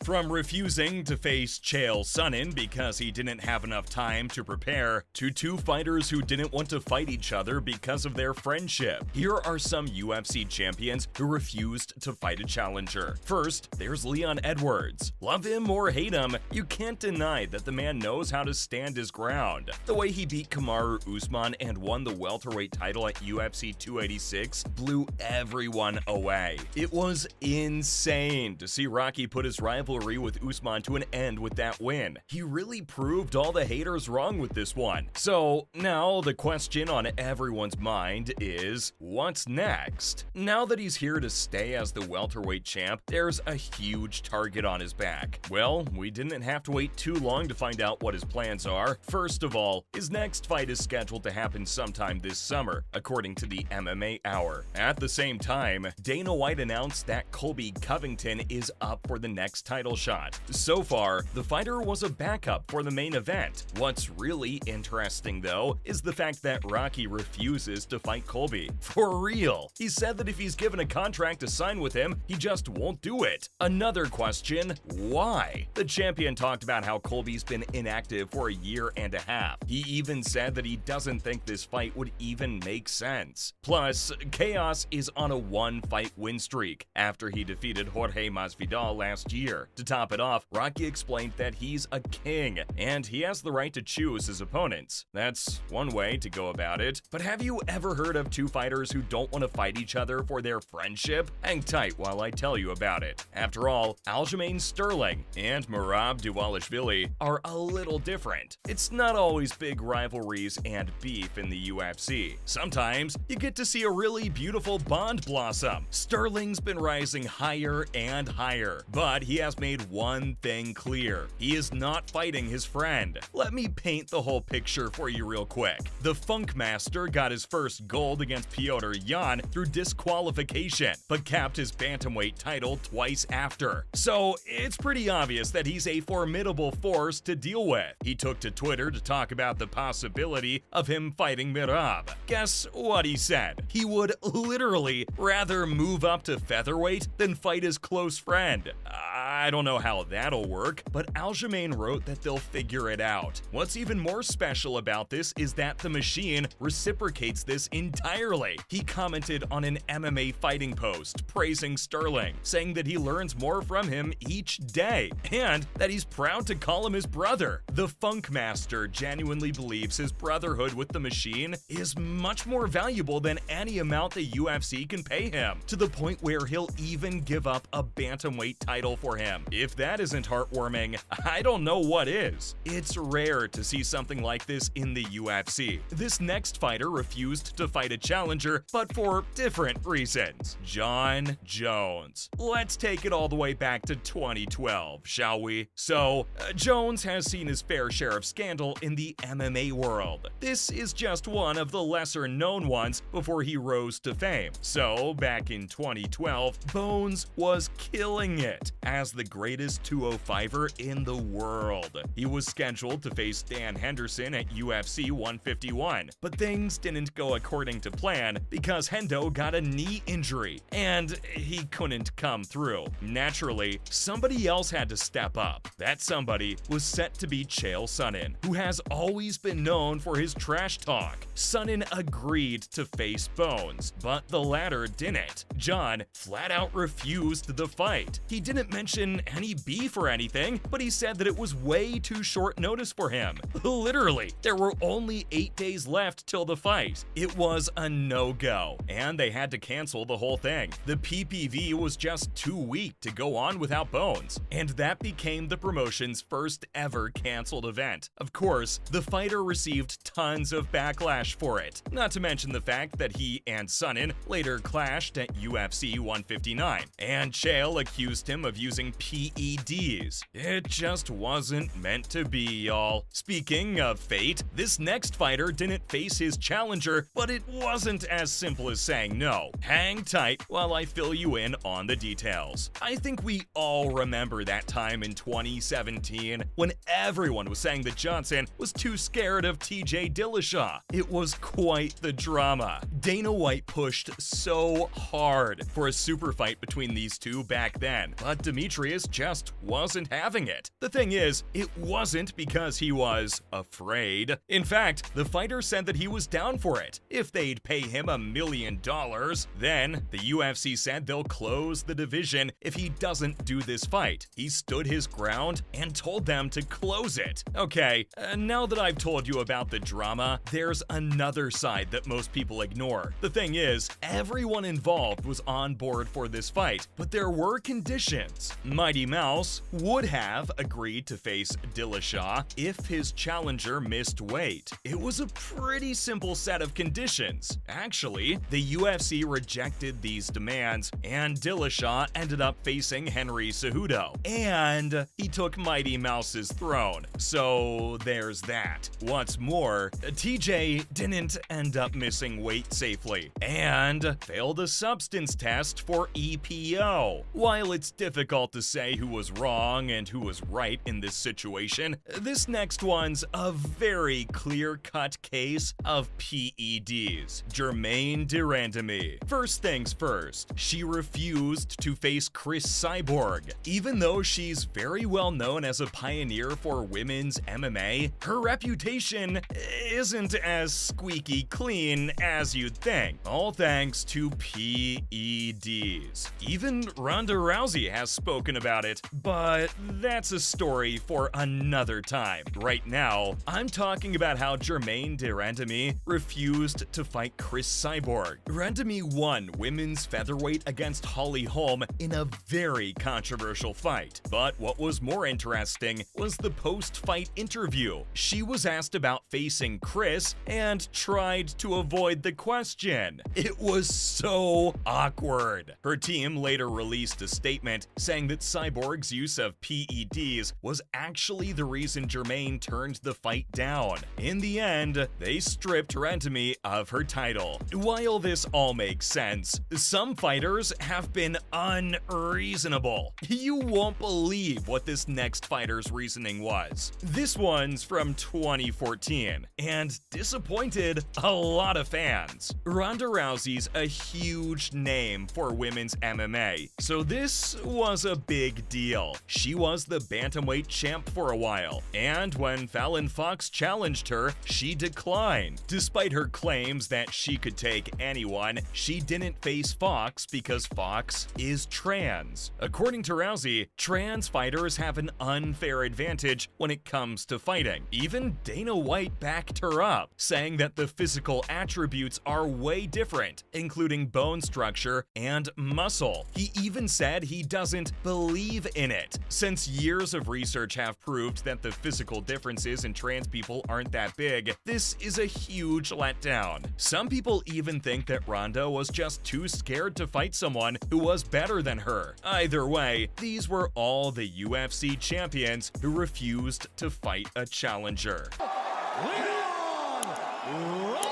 From refusing to face Chael Sonnen because he didn't have enough time to prepare, to two fighters who didn't want to fight each other because of their friendship. Here are some UFC champions who refused to fight a challenger. First, there's Leon Edwards. Love him or hate him, you can't deny that the man knows how to stand his ground. The way he beat Kamaru Usman and won the welterweight title at UFC 286 blew everyone away. It was insane to see Rocky put his rivalry with Usman to an end with that win. He really proved all the haters wrong with this one. So now the question on everyone's mind is, what's next? Now that he's here to stay as the welterweight champ, there's a huge target on his back. Well, we didn't have to wait too long to find out what his plans are. First of all, his next fight is scheduled to happen sometime this summer, according to the MMA Hour. At the same time, Dana White announced that Colby Covington is up for the next title shot. So far, the fighter was a backup for the main event. What's really interesting, though, is the fact that Rocky refuses to fight Colby. For real. He said that if he's given a contract to sign with him, he just won't do it. Another question, why? The champion talked about how Colby's been inactive for a year and a half. He even said that he doesn't think this fight would even make sense. Plus, Chaos is on a one-fight win streak after he defeated Jorge Masvidal last year. To top it off, Rocky explained that he's a king, and he has the right to choose his opponents. That's one way to go about it. But have you ever heard of two fighters who don't want to fight each other for their friendship? Hang tight while I tell you about it. After all, Aljamain Sterling and Merab Dvalishvili are a little different. It's not always big rivalries and beef in the UFC. Sometimes you get to see a really beautiful bond blossom. Sterling's been rising higher and higher, but he has made one thing clear. He is not fighting his friend. Let me paint the whole picture for you real quick. The Funk Master got his first gold against Piotr Jan through disqualification, but capped his bantamweight title twice after. So it's pretty obvious that he's a formidable force to deal with. He took to Twitter to talk about the possibility of him fighting Merab. Guess what he said? He would literally rather move up to featherweight than fight his close friend. I don't know how that'll work, but Aljamain wrote that they'll figure it out. What's even more special about this is that the Machine reciprocates this entirely. He commented on an MMA fighting post praising Sterling, saying that he learns more from him each day, and that he's proud to call him his brother. The Funk Master genuinely believes his brotherhood with the Machine is much more valuable than any amount the UFC can pay him, to the point where he'll even give up a bantamweight title for him. If that isn't heartwarming, I don't know what is. It's rare to see something like this in the UFC. This next fighter refused to fight a challenger, but for different reasons. Jon Jones. Let's take it all the way back to 2012, shall we? So, Jones has seen his fair share of scandal in the MMA world. This is just one of the lesser known ones before he rose to fame. So, back in 2012, Bones was killing it as the greatest 205er in the world. He was scheduled to face Dan Henderson at UFC 151, but things didn't go according to plan because Hendo got a knee injury and he couldn't come through. Naturally, somebody else had to step up. That somebody was set to be Chael Sonnen, who has always been known for his trash talk. Sonnen agreed to face Bones, but the latter didn't. Jon flat out refused the fight. He didn't mention any beef or anything, but he said that it was way too short notice for him. Literally, there were only 8 days left till the fight. It was a no-go, and they had to cancel the whole thing. The PPV was just too weak to go on without Bones, and that became the promotion's first ever canceled event. Of course, the fighter received tons of backlash for it, not to mention the fact that he and Sonnen later clashed at UFC 159, and Chael accused him of using PEDs. It just wasn't meant to be, y'all. Speaking of fate, this next fighter didn't face his challenger, but it wasn't as simple as saying no. Hang tight while I fill you in on the details. I think we all remember that time in 2017 when everyone was saying that Johnson was too scared of TJ Dillashaw. It was quite the drama. Dana White pushed so hard for a super fight between these two back then, but Dimitri Demetrius just wasn't having it. The thing is, it wasn't because he was afraid. In fact, the fighter said that he was down for it. If they'd pay him $1 million, then the UFC said they'll close the division if he doesn't do this fight. He stood his ground and told them to close it. Okay, now that I've told you about the drama, there's another side that most people ignore. The thing is, everyone involved was on board for this fight, but there were conditions. Mighty Mouse would have agreed to face Dillashaw if his challenger missed weight. It was a pretty simple set of conditions. Actually, the UFC rejected these demands, and Dillashaw ended up facing Henry Cejudo, and he took Mighty Mouse's throne. So there's that. What's more, TJ didn't end up missing weight safely, and failed a substance test for EPO. While it's difficult to say who was wrong and who was right in this situation, this next one's a very clear-cut case of PEDs. Germaine de Randamie. First things first, she refused to face Cris Cyborg. Even though she's very well known as a pioneer for women's MMA, her reputation isn't as squeaky clean as you'd think, all thanks to PEDs. Even Ronda Rousey has spoken about it, but that's a story for another time. Right now, I'm talking about how Germaine de Randamie refused to fight Cris Cyborg. Randamie won women's featherweight against Holly Holm in a very controversial fight. But what was more interesting was the post-fight interview. She was asked about facing Cris and tried to avoid the question. It was so awkward. Her team later released a statement saying that Cyborg's use of PEDs was actually the reason Germaine turned the fight down. In the end, they stripped Randamie of her title. While this all makes sense, some fighters have been unreasonable. You won't believe what this next fighter's reasoning was. This one's from 2014 and disappointed a lot of fans. Ronda Rousey's a huge name for women's MMA, so this was a big deal. She was the bantamweight champ for a while, and when Fallon Fox challenged her, she declined. Despite her claims that she could take anyone, she didn't face Fox because Fox is trans. According to Rousey, trans fighters have an unfair advantage when it comes to fighting. Even Dana White backed her up, saying that the physical attributes are way different, including bone structure and muscle. He even said he doesn't believe in it, since years of research have proved that the physical differences in trans people aren't that big. This is a huge letdown. Some people even think that Ronda was just too scared to fight someone who was better than her. Either way, these were all the UFC champions who refused to fight a challenger. Lead on!